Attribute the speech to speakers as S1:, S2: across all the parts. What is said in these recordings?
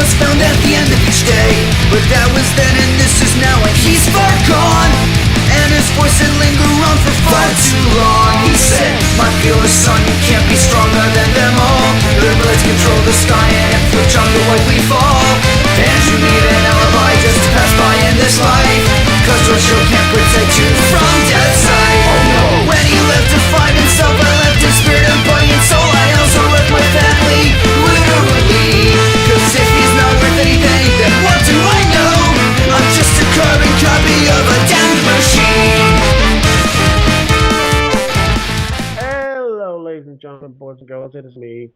S1: was found at the end of each day. But that was then and this is now, and he's far gone. And his voice had lingered on for far too long. He said, my fearless son, you can't be stronger than them all. Their blades control the sky and if the jump will likely fall. And you need an alibi just to pass by in this life, cause your shield can't protect you from death sight. Oh no. When he left to find himself, I left his spirit and body and soul. I also left my family, literally. Cause if he's not worth anything, then what do I know? I'm just a carbon copy of a damned machine.
S2: Hello, ladies and gentlemen, boys and girls. It is me,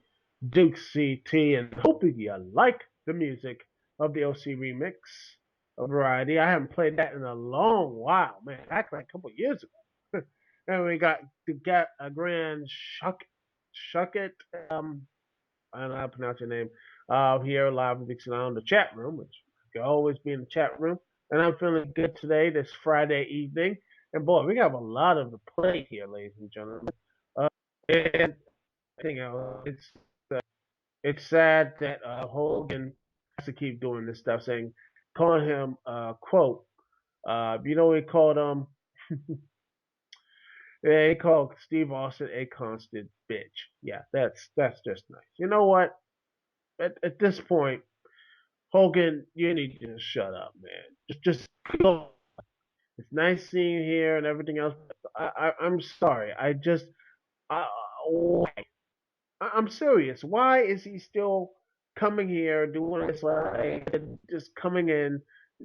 S2: Duke CT, and hoping you like the music of the OC remix of Variety. I haven't played that in a long while, man. Back like a couple years ago. And we got a grand Shuckett, I don't know how to pronounce your name, here live in Dukect Lounge, the chat room, which you can always be in the chat room. And I'm feeling good today, this Friday evening. And boy, we have a lot of the play here, ladies and gentlemen. And you know, it's sad that Hogan has to keep doing this stuff, calling him quote. You know, he called yeah, he called Steve Austin a constant bitch. Yeah, that's just nice. You know what? At this point, Hogan, you need to just shut up, man. Just go. It's nice seeing you here and everything else. I'm sorry. Why? I'm serious. Why is he still coming here doing this, like, just coming in,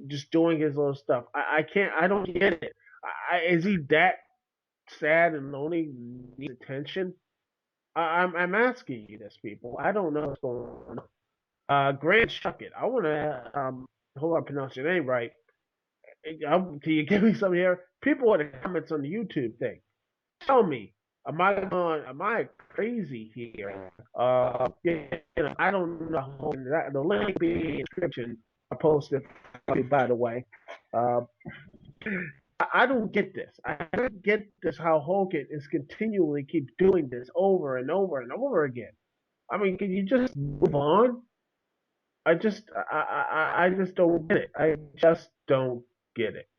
S2: just doing his little stuff? I can't. I don't get it. Is he that sad and lonely, needs attention? I'm asking you this, people. I don't know what's going on. Grant Shuckett. I want to hold on, pronounce your name right. Can you give me some here? People in the comments on the YouTube thing. Tell me, am I crazy here? I don't know. The link be in the description. I posted, by the way. I don't get this. I don't get this. How Hogan is continually keep doing this over and over and over again. I mean, can you just move on? I just don't get it. I just don't get it.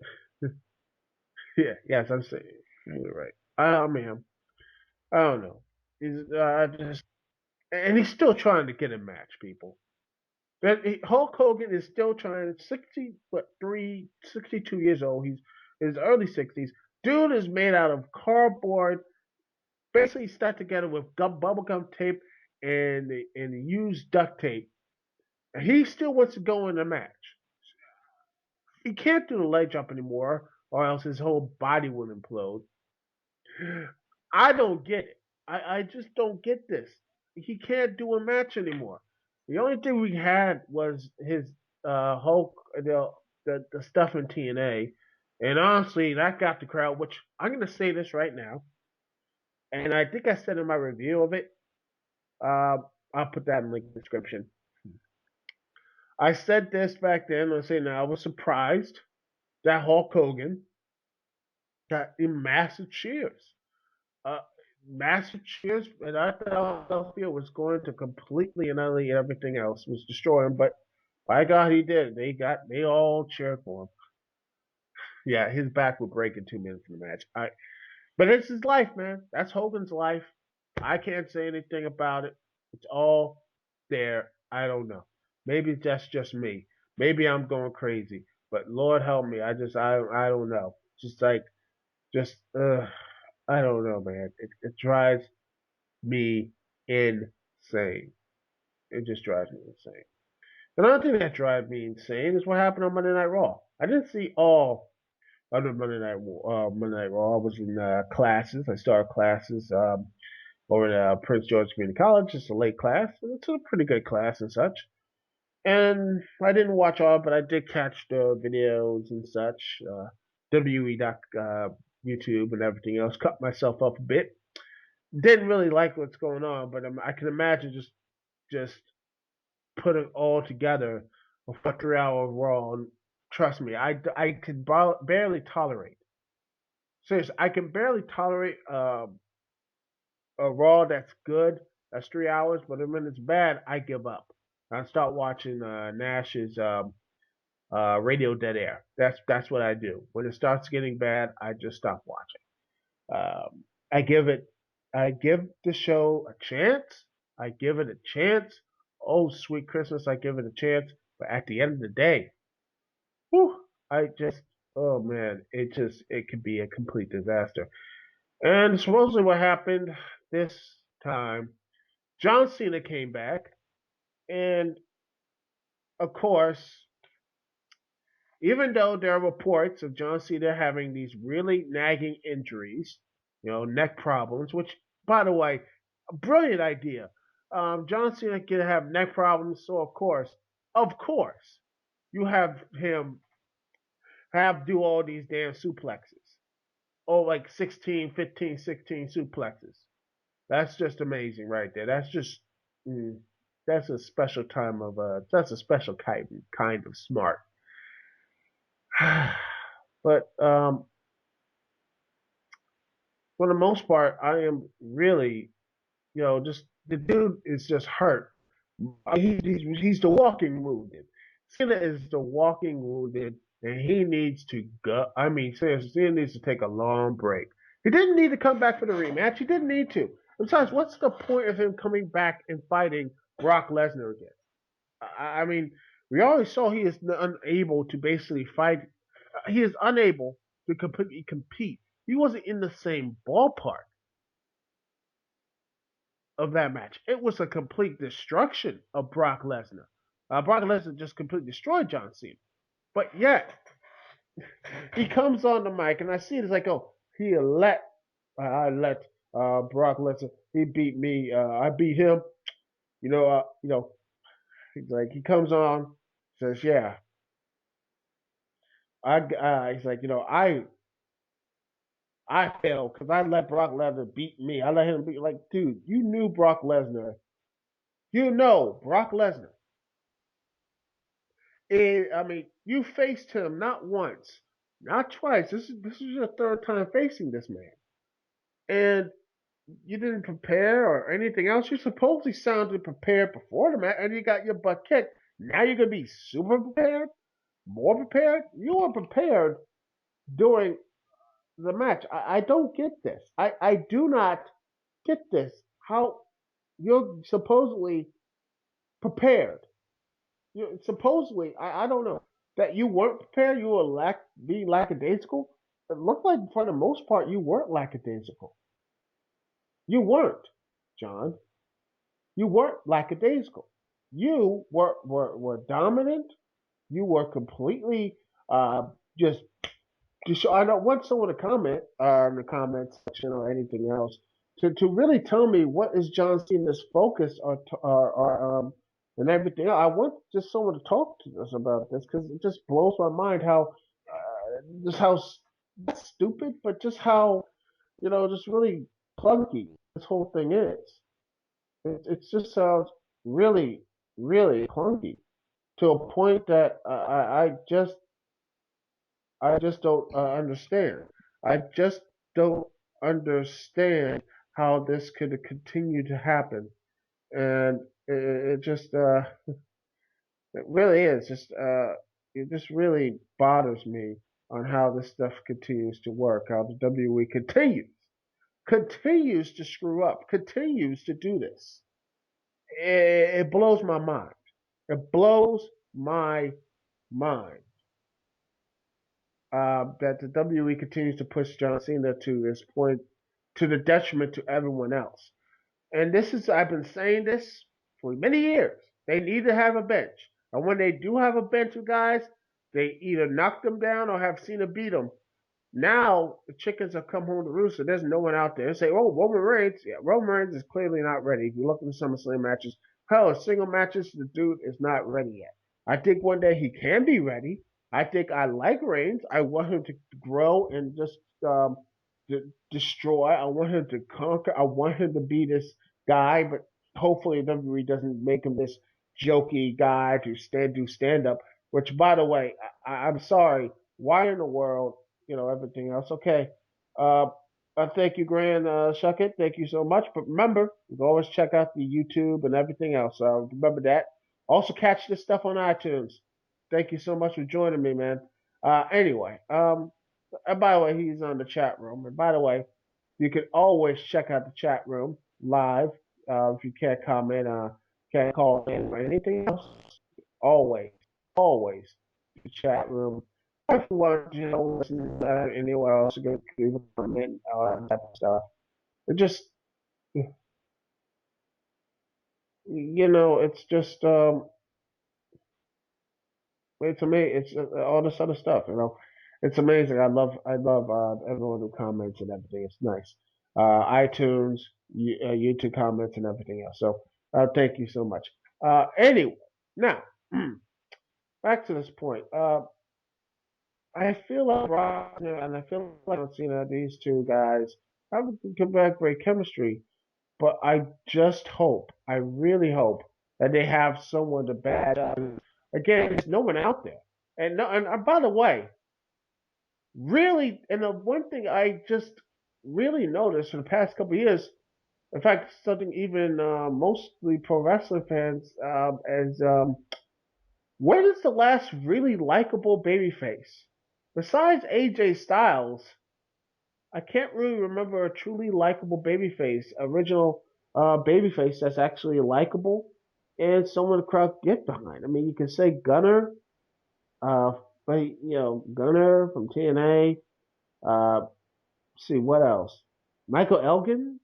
S2: Yeah, yes, I'm saying you're right. I mean, I don't know. And he's still trying to get a match, people. Hulk Hogan is still trying. 62 years old. He's in his early 60s. Dude is made out of cardboard, basically stuck together with bubblegum tape and used duct tape. And he still wants to go in the match. He can't do the leg jump anymore, or else his whole body would implode. I don't get it. I just don't get this. He can't do a match anymore. The only thing we had was his Hulk, the stuff in TNA, and honestly, that got the crowd. Which I'm gonna say this right now, and I think I said in my review of it. I'll put that in the link in the description. I said this back then. I say now I was surprised that Hulk Hogan got massive cheers. Uh, Massive cheers, and I thought Philadelphia was going to completely annihilate everything else, was destroy him. But by God, he did. They all cheered for him. Yeah, his back would break in 2 minutes in the match. But it's his life, man. That's Hogan's life. I can't say anything about it. It's all there. I don't know. Maybe that's just me. Maybe I'm going crazy. But Lord help me. I don't know. Just I don't know, man. It drives me insane. It just drives me insane. Another thing that drives me insane is what happened on Monday Night Raw. I didn't see all other Monday Night Raw. I was in classes. I started classes over at Prince George Community College. It's a late class. It's a pretty good class and such. And I didn't watch all, but I did catch the videos and such. YouTube and everything else. Cut myself up a bit. Didn't really like what's going on, but I can imagine just put it all together for 3 hour Raw. And trust me, I could barely tolerate. Seriously, I can barely tolerate a Raw that's good. That's 3 hours, but when it's bad, I give up. I start watching Nash's Radio Dead Air. That's what I do. When it starts getting bad, I just stop watching. Um, I give it, I give the show a chance. I give it a chance. Oh, sweet Christmas, I give it a chance. But at the end of the day, whew, I just, oh man, it could be a complete disaster. And supposedly what happened this time, John Cena came back, and of course, even though there are reports of John Cena having these really nagging injuries, neck problems, which, by the way, a brilliant idea. John Cena can have neck problems, so of course, you have him have do all these damn suplexes. Oh, like 16, 15, 16 suplexes. That's just amazing right there. Mm, that's a special that's a special kind of smart. But for the most part, I am really, just the dude is just hurt. He's the walking wounded. Cena is the walking wounded, and he needs to go. I mean, seriously, Cena needs to take a long break. He didn't need to come back for the rematch. He didn't need to. Besides, what's the point of him coming back and fighting Brock Lesnar again? I mean, we always saw he is unable to basically fight. He is unable to completely compete. He wasn't in the same ballpark of that match. It was a complete destruction of Brock Lesnar. Brock Lesnar just completely destroyed John Cena. But yet, he comes on the mic, and I see it as like, oh, I let Brock Lesnar. He beat me. I beat him. He's like, he comes on, says, yeah, he's like, I failed because I let Brock Lesnar beat me. I let him beat, like, dude, you knew Brock Lesnar. You know Brock Lesnar. I mean, you faced him not once, not twice. This is your third time facing this man, and you didn't prepare or anything else. You supposedly sounded prepared before the match, and you got your butt kicked. Now you're gonna be super prepared, more prepared. You were prepared during the match. I don't get this. I do not get this. How you're supposedly prepared. Supposedly, I don't know that you weren't prepared. You were being lackadaisical. It looked like for the most part you weren't lackadaisical. You weren't, John. You weren't lackadaisical. You were dominant. You were completely just I don't want someone to comment in the comment section or anything else to really tell me what is John Cena's focus or and everything. I want just someone to talk to us about this because it just blows my mind how just how not stupid, but just how just really clunky this whole thing is. It just sounds really really clunky to a point that I just don't understand. I just don't understand how this could continue to happen, and it just it really is just it just really bothers me on how this stuff continues to work. How the WWE continues to screw up, continues to do this. It blows my mind. It blows my mind. That the WWE continues to push John Cena to this point, to the detriment to everyone else. And I've been saying this for many years. They need to have a bench. And when they do have a bench of guys, they either knock them down or have Cena beat them. Now the chickens have come home to roost, so there's no one out there. They say, oh, Roman Reigns. Yeah, Roman Reigns is clearly not ready. If you look at the SummerSlam matches, hell, single matches, the dude is not ready yet. I think one day he can be ready. I think I like Reigns. I want him to grow and just destroy. I want him to conquer. I want him to be this guy, but hopefully WWE doesn't make him this jokey guy to do stand up. Which, by the way, I'm sorry. Why in the world everything else. Okay. Uh, thank you, Grand Shuckett. Thank you so much. But remember, you can always check out the YouTube and everything else. Remember that. Also, catch this stuff on iTunes. Thank you so much for joining me, man. Anyway, and by the way, he's on the chat room. And by the way, you can always check out the chat room live if you can't comment, can't call in or anything else. Always, always the chat room. If you want to listen anywhere else, you can leave a comment, all that type of stuff. It just, it's just, to me, it's all this other stuff. It's amazing. I love everyone who comments and everything. It's nice. iTunes, YouTube comments and everything else. So, thank you so much. Anyway, now back to this point. I feel like Brock and I feel like John Cena, these two guys have great chemistry. But I just hope, I really hope that they have someone to back up. Again, there's no one out there. And no, and by the way, really, and the one thing I just really noticed for the past couple of years, in fact, something even mostly pro wrestling fans, as when is the last really likable babyface? Besides AJ Styles, I can't really remember a truly likable babyface, original babyface that's actually likable and someone the crowd get behind. I mean, you can say Gunner, uh, but Gunner from TNA. See what else? Michael Elgin.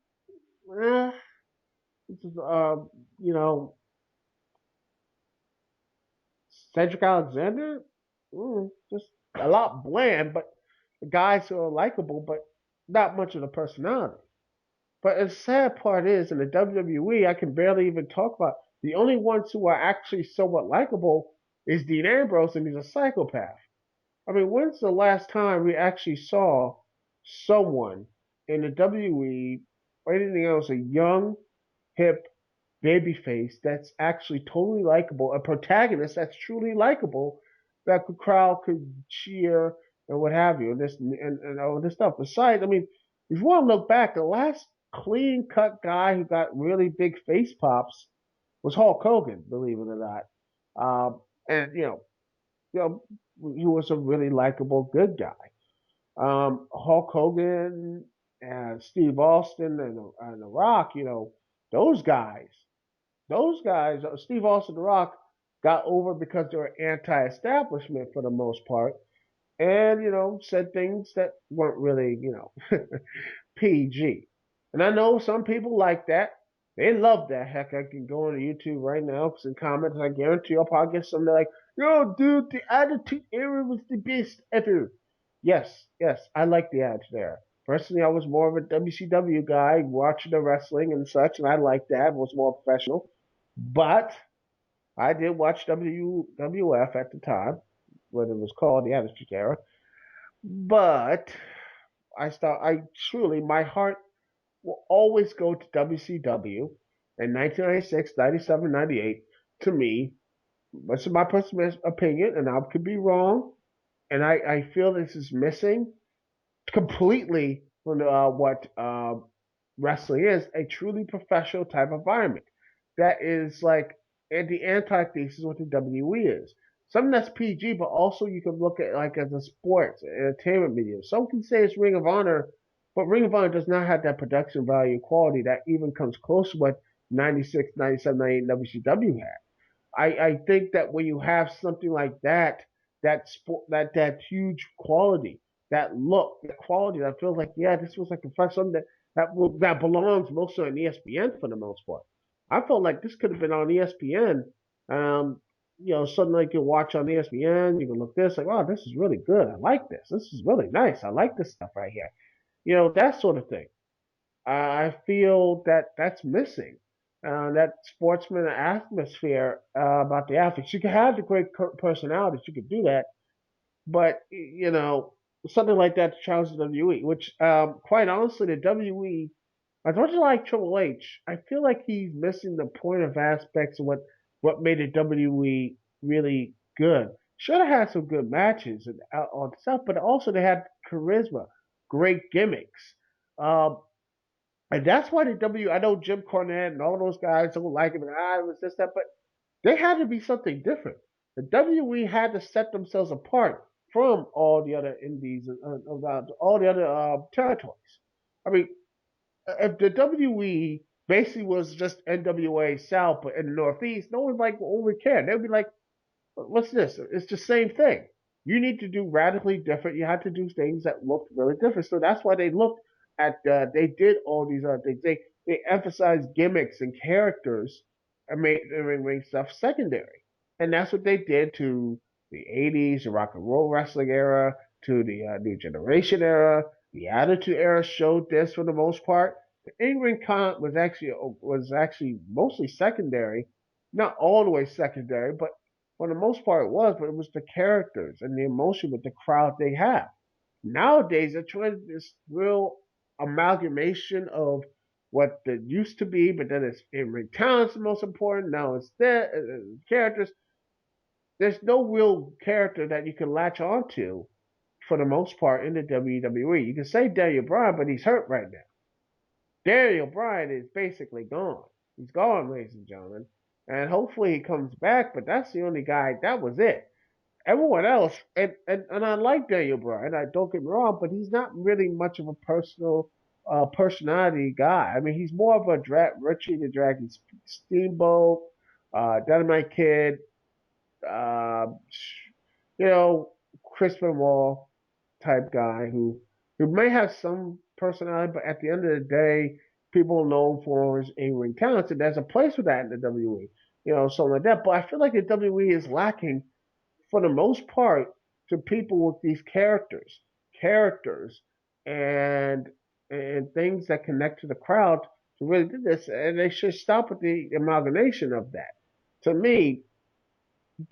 S2: Eh, this is, you know, Cedric Alexander. Just a lot bland, but guys who are likable, but not much of the personality. But the sad part is, in the WWE, I can barely even talk about. The only ones who are actually somewhat likable is Dean Ambrose, and he's a psychopath. I mean, when's the last time we actually saw someone in the WWE or anything else, a young, hip babyface that's actually totally likable, a protagonist that's truly likable, that the crowd could cheer and what have you, and all this stuff. Besides, I mean, if you want to look back, the last clean cut guy who got really big face pops was Hulk Hogan, believe it or not. And you know, he was a really likable, good guy. Hulk Hogan and Steve Austin and The Rock, those guys Steve Austin, The Rock, got over because they were anti-establishment for the most part, and said things that weren't really PG. And I know some people like that. They love that. Heck, I can go on YouTube right now and comments. I guarantee you'll probably get something like, "Yo, dude, the Attitude Era was the best ever." Yes, yes, I like the Attitude Era. Personally, I was more of a WCW guy, watching the wrestling and such, and I liked that. It was more professional. But I did watch WWF at the time, when it was called the Attitude Era. But I truly, my heart will always go to WCW in 1996, 97, 98. To me, this is my personal opinion, and I could be wrong. And I feel this is missing completely from what wrestling is, a truly professional type environment. That is like the antithesis what the WWE is. Something that's PG, but also you can look at like as a sports entertainment medium. Some can say it's Ring of Honor, but Ring of Honor does not have that production value quality that even comes close to what 96, 97, 98 WCW had. I think that when you have something like that, that huge quality, that look, the quality, that feels like, yeah, this was like a fresh something that belongs mostly on ESPN for the most part. I felt like this could have been on ESPN. Something like you watch on ESPN, you can look this like, oh, this is really good. I like this. This is really nice. I like this stuff right here. That sort of thing. I feel that that's missing. That sportsman atmosphere about the athletes. You can have the great personalities, you could do that, but something like that to challenge the WWE, which quite honestly, the WWE, as much as I like Triple H, I feel like he's missing the point of aspects of what made the WWE really good. Should have had some good matches and all the stuff, but also they had charisma, great gimmicks. Um, and that's why I know Jim Cornette and all those guys don't like him. And it was this, that, but They had to be something different. The WWE had to set themselves apart from all the other indies, all the other territories. I mean, if the WWE basically was just NWA South but in the Northeast, no one like would care. They'd be like, "What's this? It's the same thing." You need to do radically different. You had to do things that looked really different. So that's why they looked at. They did all these other things. They emphasized gimmicks and characters and made the ring stuff secondary. And that's what they did to the '80s, the rock and roll wrestling era, to the new generation era. The Attitude Era showed this for the most part. The in-ring con was actually mostly secondary, not all the way secondary, but for the most part it was. But it was the characters and the emotion with the crowd they have. Nowadays, they're trying this real amalgamation of what it used to be, but then it's in-ring talent's the most important. Now it's the characters. There's no real character that you can latch onto for the most part in the WWE. You can say Daniel Bryan, but he's hurt right now. Daniel Bryan is basically gone. He's gone, ladies and gentlemen. And hopefully he comes back, but that's the only guy. That was it. Everyone else, and I like Daniel Bryan. I don't get me wrong, but he's not really much of a personality guy. I mean, he's more of a Richie the Dragon Steamboat, Dynamite Kid, uh, you know, Chris Benoit type guy who may have some personality, but at the end of the day, people know him for his in-ring talents, and there's a place for that in the WWE, something like that. But I feel like the WWE is lacking, for the most part, to people with these characters, and and things that connect to the crowd to really do this, and they should stop with the amalgamation of that. To me,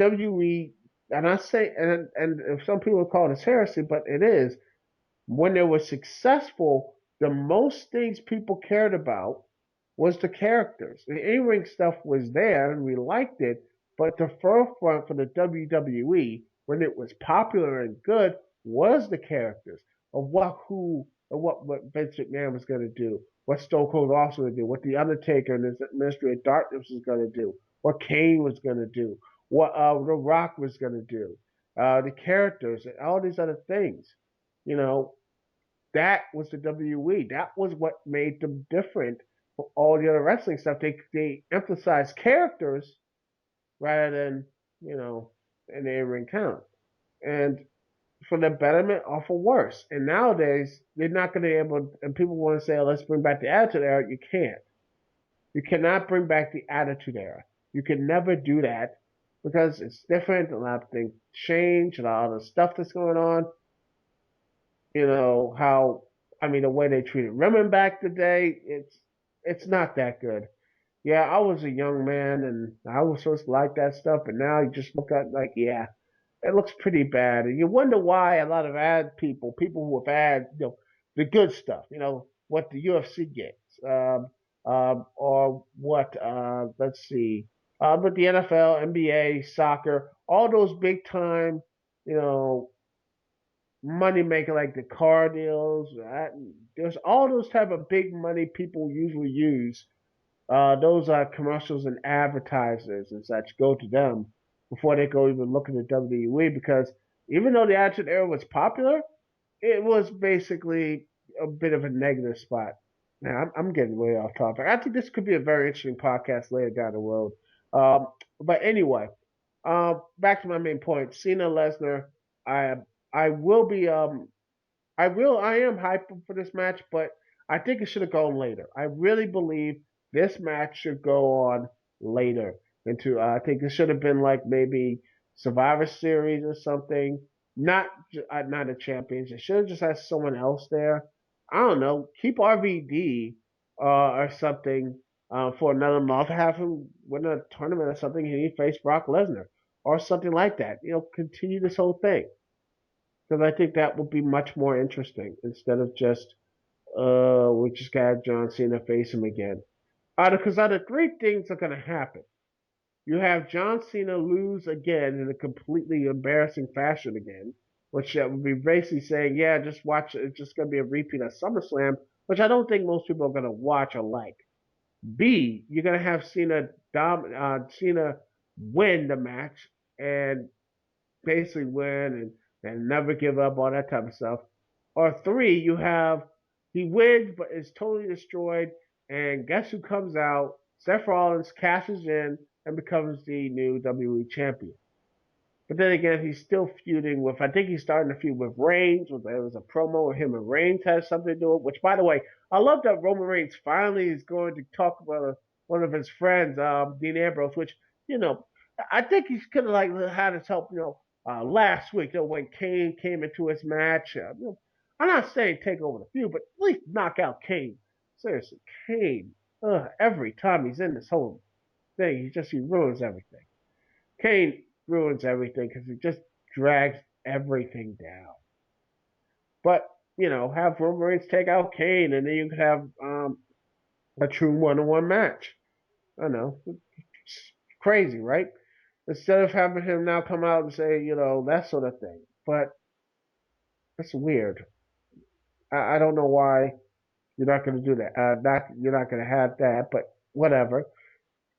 S2: WWE, and I say, and some people call this heresy, but it is, when they were successful, the most things people cared about was the characters. The in-ring stuff was there and we liked it, but the forefront for the WWE, when it was popular and good, was the characters of what Vince McMahon was going to do, what Stone Cold Austin was going to do, what The Undertaker and his Ministry of Darkness was going to do, what Kane was going to do, what The Rock was going to do, the characters and all these other things. You know, that was the WWE. That was what made them different from all the other wrestling stuff. They emphasized characters rather than an in-ring count, and for the betterment or for worse. And nowadays they're not going to be able. And people want to say, "Oh, let's bring back the Attitude Era." You can't. You cannot bring back the Attitude Era. You can never do that because it's different. A lot of things change. A lot of the stuff that's going on. How, I mean, the way they treated women back today, it's not that good. Yeah, I was a young man and I was supposed to like that stuff, but now you just look at like, yeah, it looks pretty bad, and you wonder why a lot of people who have had, the good stuff, what the UFC gets, or what, let's see, but the NFL, NBA, soccer, all those big time, you know, money maker like the car deals. There's all those type of big money people usually use. Those are commercials and advertisers and such go to them before they go even look at the WWE, because even though the Attitude Era was popular, it was basically a bit of a negative spot. Now I'm getting way off topic. I think this could be a very interesting podcast later down the road. But anyway, back to my main point. Cena Lesnar. I I will be I am hyped for this match, but I think it should have gone later. I really believe this match should go on later. I think it should have been like maybe Survivor Series or something. Not a championship. Should have just had someone else there. I don't know. Keep RVD or something for another month. Have him win a tournament or something, and he face Brock Lesnar or something like that. Continue this whole thing, because I think that would be much more interesting instead of just we just got John Cena face him again. Because out of three things are going to happen. You have John Cena lose again in a completely embarrassing fashion again, which would be basically saying, yeah, just watch. It's just going to be a repeat of SummerSlam, which I don't think most people are going to watch or like. B, you're going to have Cena win the match and basically win and never give up, all that type of stuff. Or three, you have he wins but is totally destroyed, and guess who comes out? Seth Rollins cashes in and becomes the new WWE champion. But then again, he's still feuding with. I think he's starting to feud with Reigns. There was a promo where him and Reigns has something to do with. Which, by the way, I love that Roman Reigns finally is going to talk about one of his friends, Dean Ambrose. Which you know, I think he's kind of like had his help. Last week, when Kane came into his match. I'm not saying take over the feud, but at least knock out Kane. Seriously, Kane. Every time he's in this whole thing, he ruins everything. Kane ruins everything because he just drags everything down. But have Roman Reigns take out Kane, and then you could have a true one-on-one match. I know, it's crazy, right? Instead of having him now come out and say, that sort of thing. But that's weird. I don't know why you're not going to do that. You're not going to have that, but whatever.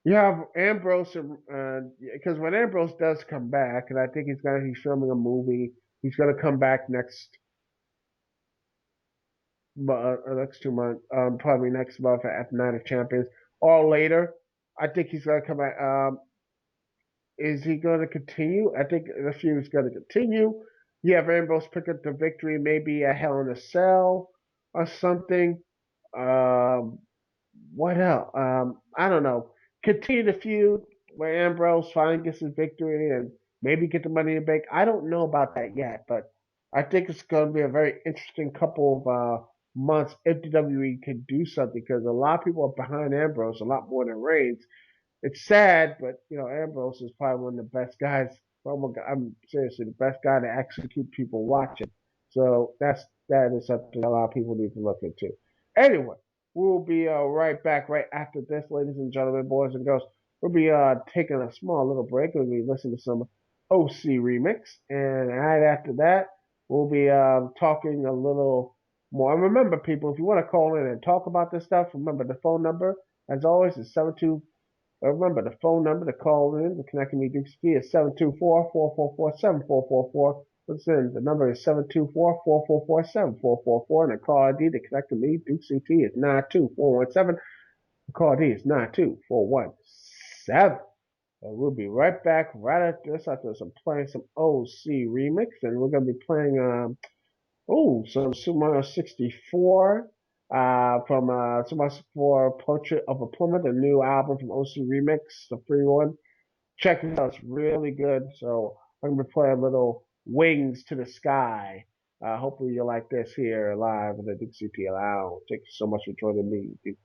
S2: You have Ambrose, because when Ambrose does come back, and I think he's filming a movie. He's gonna come back next 2 months, probably next month at Night of Champions or later. I think he's gonna come back. Is he going to continue? I think the feud is going to continue. You have Ambrose pick up the victory, maybe a Hell in a Cell or something. Um, what else? I don't know. Continue the feud where Ambrose finally gets his victory and maybe get the money in the bank. I don't know about that yet, but I think it's going to be a very interesting couple of months if the WWE can do something because a lot of people are behind Ambrose a lot more than Reigns. It's sad, but Ambrose is probably one of the best guys. I'm seriously the best guy to actually keep people watching. So that is something a lot of people need to look into. Anyway, we'll be right back right after this, ladies and gentlemen, boys and girls. We'll be taking a small little break. We'll be listening to some OC remix, and right after that, we'll be talking a little more. And remember, people, if you want to call in and talk about this stuff, remember the phone number, as always, is 72. Remember, the phone number to call in to connect with me, Dukect, is 724-444-7444. Listen, the number is 724-444-7444, and the call ID to connect with me, Dukect, is 92417. The call ID is 92417. And we'll be right back right after this, after I'm playing some OC remix, and we're going to be playing some Super Mario 64 from Super Mario 64 Portrait of a Plumber, the new album from OC Remix, the free one. Check it out, it's really good. So I'm going to play a little Wings to the Sky. Hopefully you like this here live in the Dukect Lounge. Thank you so much for joining me, Dukect.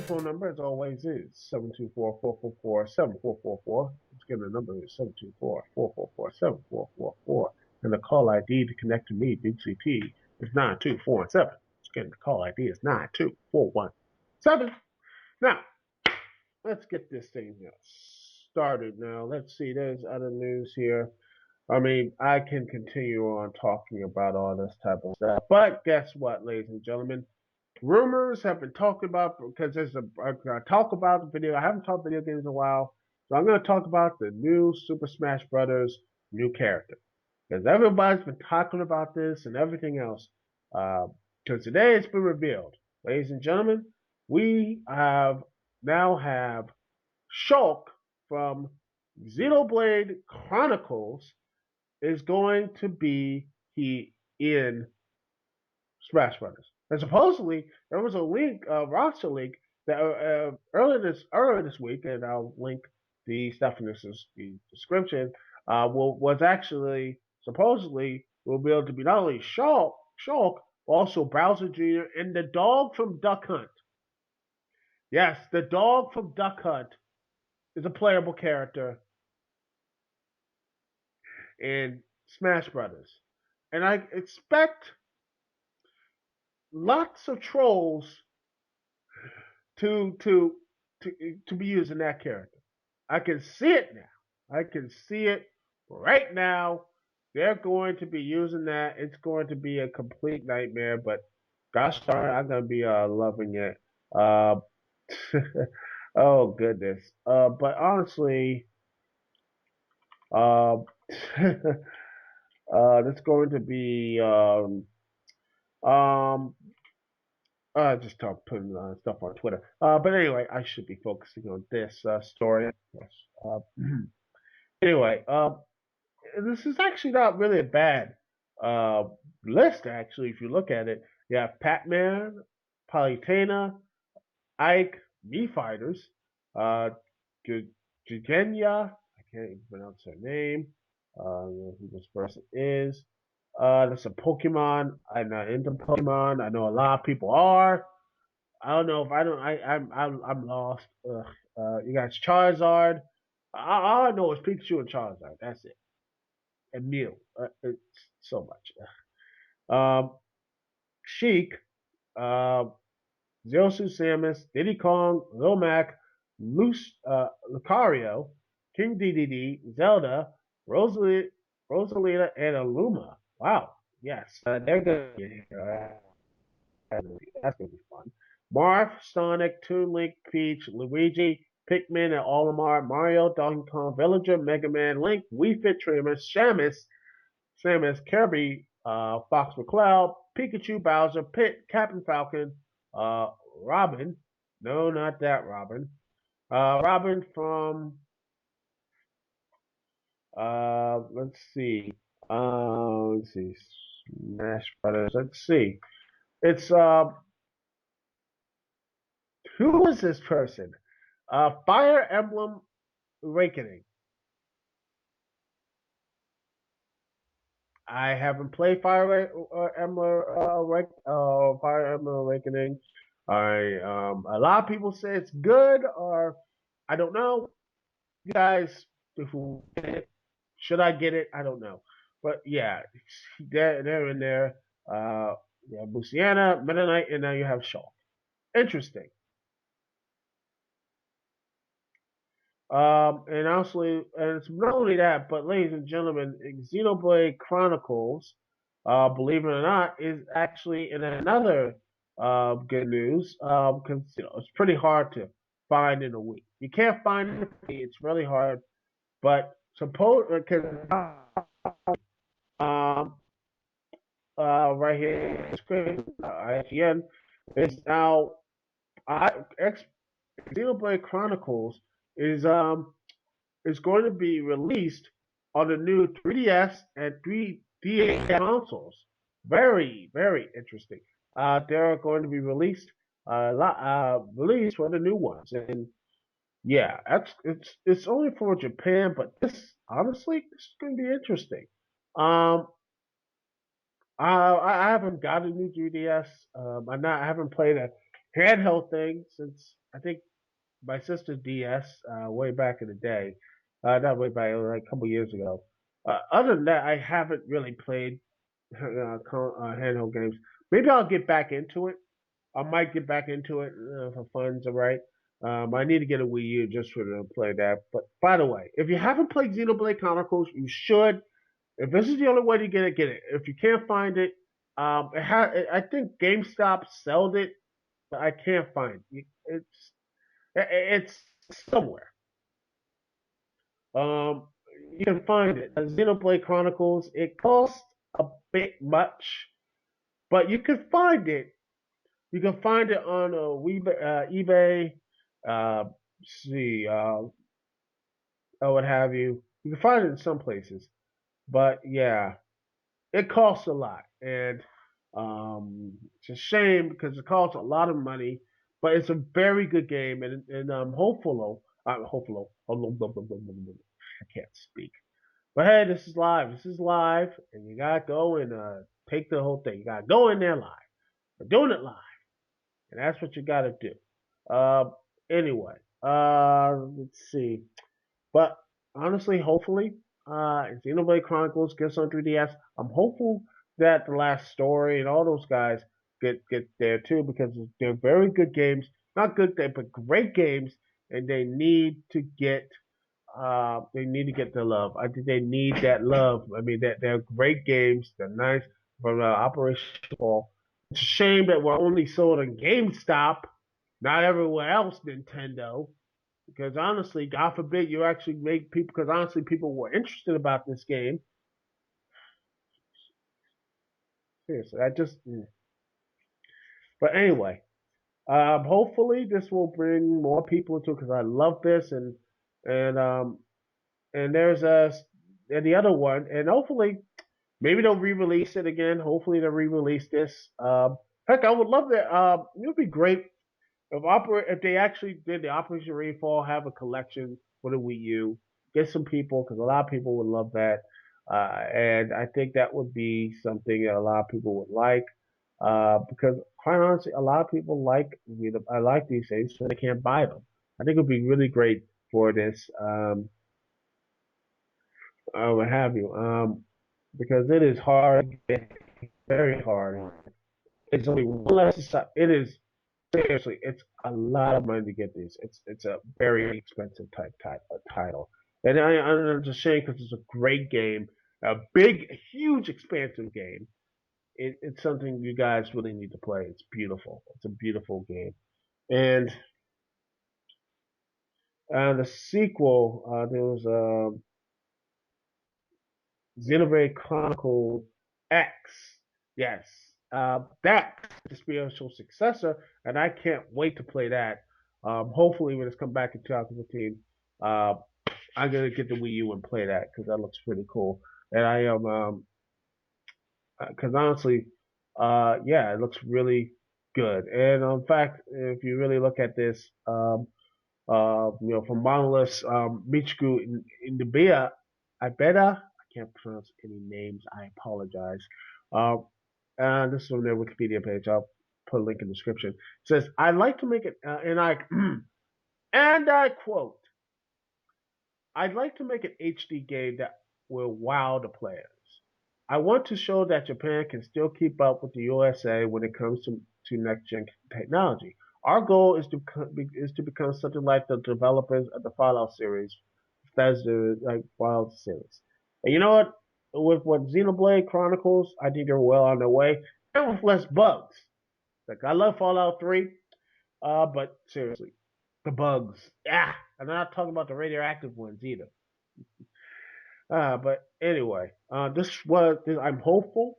S2: Phone number, as always, is 724-444-7444. Once again, the number is 724-444-7444. And the call ID to connect to me, Dukect, is 92417. Once again, the call ID is 92417. Now, let's get this thing started now. Let's see, there's other news here. I mean, I can continue on talking about all this type of stuff, but guess what, ladies and gentlemen? Rumors have been talked about because I'm gonna talk about the video. I haven't talked video games in a while, so I'm gonna talk about the new Super Smash Brothers new character because everybody's been talking about this and everything else. Because today it's been revealed, ladies and gentlemen, we now have Shulk from Xenoblade Chronicles is going to be he in Smash Brothers. And supposedly there was a link, a roster link that earlier this week, and I'll link the stuff in the description. Was actually supposedly will be able to be not only Shulk, but also Bowser Jr. and the dog from Duck Hunt. Yes, the dog from Duck Hunt is a playable character in Smash Brothers, and I expect lots of trolls to to to be using that character. I can see it now. I can see it right now. They're going to be using that. It's going to be a complete nightmare, but gosh darn it, I'm gonna be loving it. Uh, oh goodness. But honestly, uh, that's going to be um just talk putting stuff on Twitter. But anyway, I should be focusing on this story. Yes. Anyway, this is actually not really a bad uh, list. Actually, if you look at it, you have Pac-Man, Palutena, Ike, Me Fighters, uh, Jigenya. I can't even pronounce her name. I don't know who this person is. There's a Pokemon. I'm not into Pokemon. I know a lot of people are. I don't know if I don't. I'm lost. Ugh. You got Charizard. All I know is Pikachu and Charizard. That's it. And Mew. It's so much. Sheik. Uh, Zero Suit Samus. Diddy Kong. Lil Mac. Lucario. King DDD. Zelda. Rosalie, Rosalina, and Aluma. Wow. Yes, they're gonna be here. That's gonna be fun. Marth, Sonic, Toon Link, Peach, Luigi, Pikmin, and Olimar, Mario, Donkey Kong, Villager, Mega Man, Link, Wii Fit Trainer, Samus, Kirby, Fox McCloud, Pikachu, Bowser, Pit, Captain Falcon, Robin. No, not that Robin. Robin from let's see, Smash Brothers. Let's see. It's who is this person? Fire Emblem Awakening. I haven't played Fire Emblem Awakening. I a lot of people say it's good, or I don't know. You guys, who get it, should I get it? I don't know, but yeah, they're in there. Yeah, Luciana, Meta Knight, and now you have Shaw. Interesting. And also, and it's not only that, but ladies and gentlemen, Xenoblade Chronicles, believe it or not, is actually in another good news. Because it's pretty hard to find in a week. You can't find it in a week. It's really hard. But suppose because um right here, screen IGN is now Xenoblade Chronicles is going to be released on the new 3DS and 3DS consoles. Very, very interesting. They're going to be released for the new ones, and yeah, it's only for Japan, but this honestly, this is going to be interesting. Um, I haven't got a new 3DS. I haven't played a handheld thing since I think my sister's DS way back in the day. Not way back, like a couple years ago. Other than that, I haven't really played handheld games. Maybe I'll get back into it. I might get back into it for fun's all right. I need to get a Wii U just for to play that. But by the way, if you haven't played Xenoblade Chronicles, you should. If this is the only way to get it, get it. If you can't find it, I think GameStop sold it, but I can't find it. It's somewhere. Um, you can find it. Xenoblade Chronicles. It costs a bit much, but you can find it. You can find it on eBay. See, what have you. You can find it in some places, but yeah, it costs a lot, and it's a shame because it costs a lot of money. But it's a very good game, and I can't speak. But hey, this is live. This is live, and you gotta go and take the whole thing. You gotta go in there live. We're doing it live, and that's what you gotta do. Uh, anyway, let's see. But honestly, hopefully, Xenoblade Chronicles gets on 3DS. I'm hopeful that the last story and all those guys get there too because they're very good games. Not good, but great games, and they need to get the love. I think they need that love. I mean, that they're great games. They're nice from Operation Ball. It's a shame that we're only sold on GameStop, not everywhere else. Nintendo. Because honestly, God forbid you actually make people. Because honestly, people were interested about this game. Seriously, I just. But anyway, hopefully this will bring more people into it because I love this and um and there's and the other one and hopefully maybe they'll re-release it again. Hopefully they'll re-release this. Heck, I would love that. It would be great if they actually did the Operation Rainfall, have a collection for the Wii U, get some people because a lot of people would love that, and I think that would be something that a lot of people would like. Because quite honestly, a lot of people I like these things, so they can't buy them. I think it would be really great for this, what have you, because it is hard, very hard. It's only one less. It is seriously, it's a lot of money to get these. It's a very expensive type of title, and I'm just saying because it's a great game, a big, huge, expansive game. It's something you guys really need to play. It's beautiful. It's a beautiful game, and the sequel there was Xenoblade Chronicle X. Yes, that's the spiritual successor, and I can't wait to play that. Hopefully, when it's come back in 2015, uh, I'm gonna get the Wii U and play that because that looks pretty cool. And I am, because honestly, yeah, it looks really good. And in fact, if you really look at this, from Monolith's Michiku in the Bia, I can't pronounce any names. I apologize. Um, this is from their Wikipedia page. I'll put a link in the description. It says, "I'd like to make it," and I and I quote, "I'd like to make an HD game that will wow the players. I want to show that Japan can still keep up with the USA when it comes to next gen technology. Our goal is to become something like the developers of the Fallout series, that's the like Fallout series. And you know what? With Xenoblade Chronicles, I think they're well on their way, and with less bugs. Like I love Fallout 3, but seriously, the bugs. Yeah, I'm not talking about the radioactive ones either. But anyway, I'm hopeful.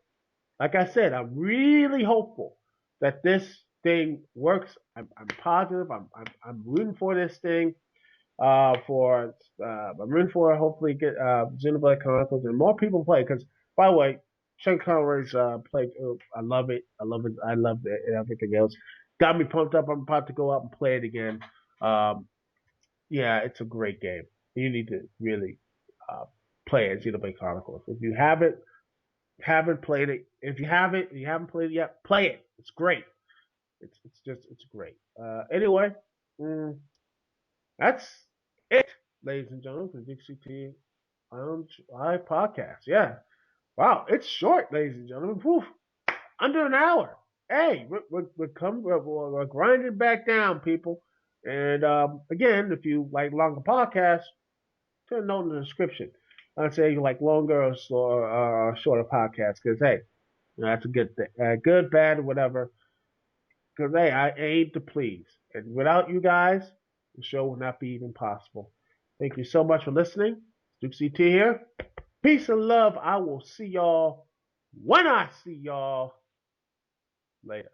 S2: Like I said, I'm really hopeful that this thing works. I'm positive. I'm rooting for this thing. I'm rooting for hopefully get Xenoblade Chronicles and more people play. Because by the way, Sean Connery's played. I love it. I love it. I love it and everything else. Got me pumped up. I'm about to go out and play it again. Um, yeah, it's a great game. You need to really uh, play it, Xenoblade Chronicles. If you haven't played it, if you haven't, and you haven't played it yet, play it. It's great. It's great. Anyway, mm, that's it, ladies and gentlemen, for DCT I podcast. Yeah, wow, it's short, ladies and gentlemen. Whew, under an hour. Hey, we're grinding back down, people. And again, if you like longer podcasts, put a note in the description. I'd say like longer or shorter podcasts because hey, that's a good thing. Good, bad, whatever. Because hey, I aim to please, and without you guys, the show would not be even possible. Thank you so much for listening. Duke CT here. Peace and love. I will see y'all when I see y'all later.